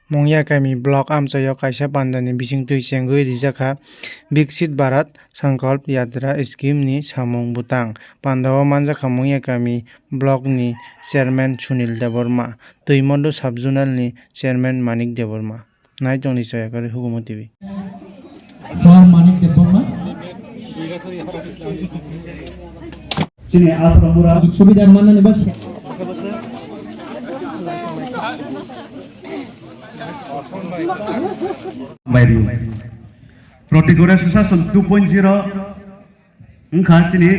Mungia kami blog Amchai kaisa pandani bisingtui Chengsawi Rwjakha Vikshit Bharat Sankalp Yatra scheme ni Samung Bwtang pandao manjakha Mungia kami blog ni chairman Sunil Deborma Tuimondo subjournal ni chairman Manik Deborma Naitung ni Soyakari Hukumo TV Sir Manik Deborma Sini Alpramura subidah mana nih Bos? Protokol Association 2.0 engkau sini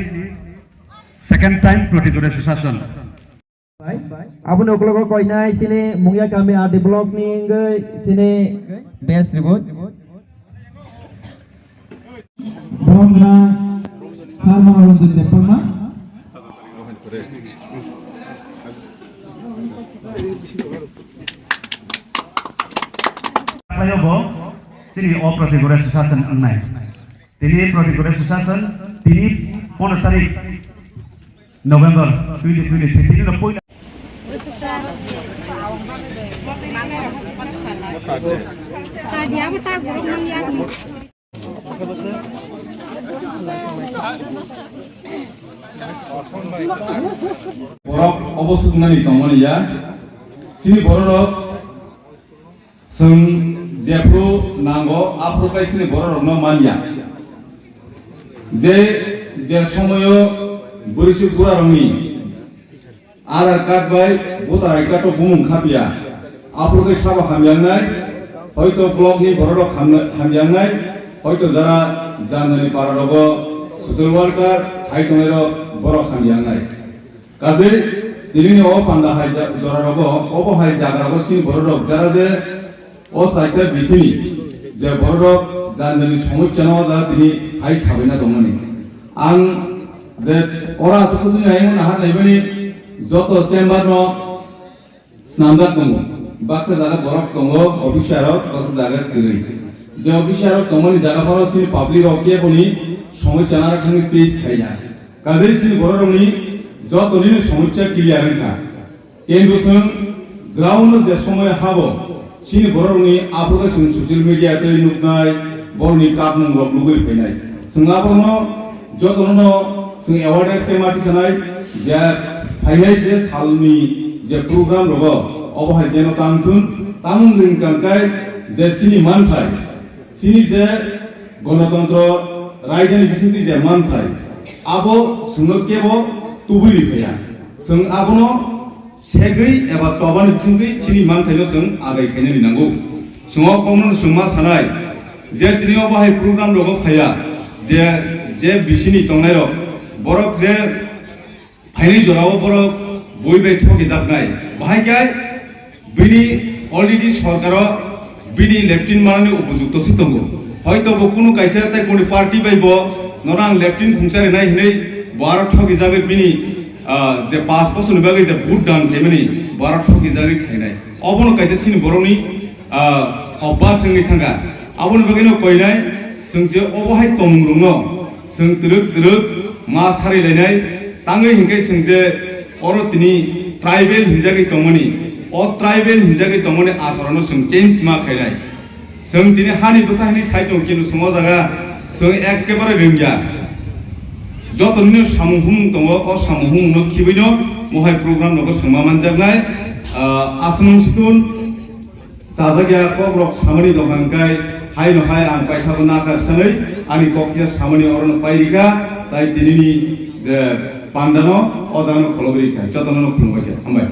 second time Protokol Association. Abu nak kalau kau ini sini Mungia kami ada blog ni enggak sini best ribut. Bongga sama orang tu depan mah. Ayobo, sini Protokol Association enai. Ini Protokol Association ini 15 tarik November 2023 ini dah poin. Dia bertak guru Mungia. Borok obosuk nani tongmani ya sini borok sung jepro nango apro kai sini borok no mania je somoyo borisi pura rongi ara kat bai botarai kato bumung khapia apro kai saba khamyang nai hoito blog ni borok khamyang nai hoito jara janani pararogo social worker thaitonero borok khamyang nai kaje তিনি ও পান্ডা high জরারব ওবো high জাগারব scene বড়রব যারা যে ও সাইতে বিসিনি যে বড়রব জানজানি সমস্যা না যা তিনি high সাবেনা দমনি আং যে ওরা তো তুমি আইমন হার নাইবানি যত চেম্বার ন স্নামদার দङ বাক্সা জায়গা বরফ দङ অফিসারত বাক্সা জায়গা তিরই যে অফিসারত দমনি জায়গাফারাव সিন পাবলিক অফিয়ে বনি সমস্যা না রাখনি পেজ খাইয়া কাজে সিন বড়রবনি যত দিন সমস্যা ক্লিয়ার রেখা কিন্তু जों গ্রাউন্ড যে সময় হাবো সিন বড়নি আপলোড जों সশিয়াল মিডিয়াতে নুকনাই বড়নি কাপমুং রক লুগৈ ফেনাই जों আপনো যতনো जों অ্যাওয়ারনেস কেমাটি সানাই যে ফাইনাই যে সালনি যে প্রোগ্রাম রব অবহাই যেন তামথুন তামুং রিংকাঙ্কাই যে সিনি মানথাই সিনি যে গণতন্ত্র রাইডানি বিসিতি যে মানথাই আবো जोंनो केबो तुबुरि फैया जों आबनो सेगै एबा सबानि बिसिंगै सिनि मानथाइनो जों आगाय खायनो लिनांगौ जों कमन सुमा सानाय जे दिनैयाव बाहाय प्रग्राम रग खाया जे बिसिनि तंनाय र बरक जे फाइनै जराव बरक बयबे थगि जाबनाय बाहाय गाय बिनि अलरेडी सरकार बिनि लेफ्टिन माननि उपयुक्त सितंगो हयतो बकुनु कायसा ताय कोनि पार्टी बायबो नरां लेफ्टिन खुंसारि नाय हिनै बार ठगी जागे बिनि जे 5 बोसोर बागै जे भोट दान थेमनि बार ठगी जागे खायनाय अबनो कायसे सिन बरनि अब्बा जोंनि थांगा अबनो बागैनो कयनाय जों जे अबहाय तंग्रुनो जों तिरक मा सारिलायनाय ताङै हिंगै जों जे अरतिनि ट्राइबेल हिंजागै तंमनि अ ट्राइबेल हिंजागै तंमनि आसरनो जों चेन्ज मा खायनाय जों दिनै हानि बसाहनि साइटं किनु समाव जागा जों एकेबारे रोंगिया যতদিন সামুহুম দङ अ सामुहुम नो खिबैनो महाय प्रग्राम नको सोमा मानजागनाय आसमन स्टुन साजागिया कब्रक सामनि दंगांकाय हाय न हाय आं बायथाबो नागारसानै आनि ककिया सामनि अरन पाइरिका ताइ दिनैनि जे पान्दानो अजानो खलबरिका जतननो खुलुमबाय हामबाय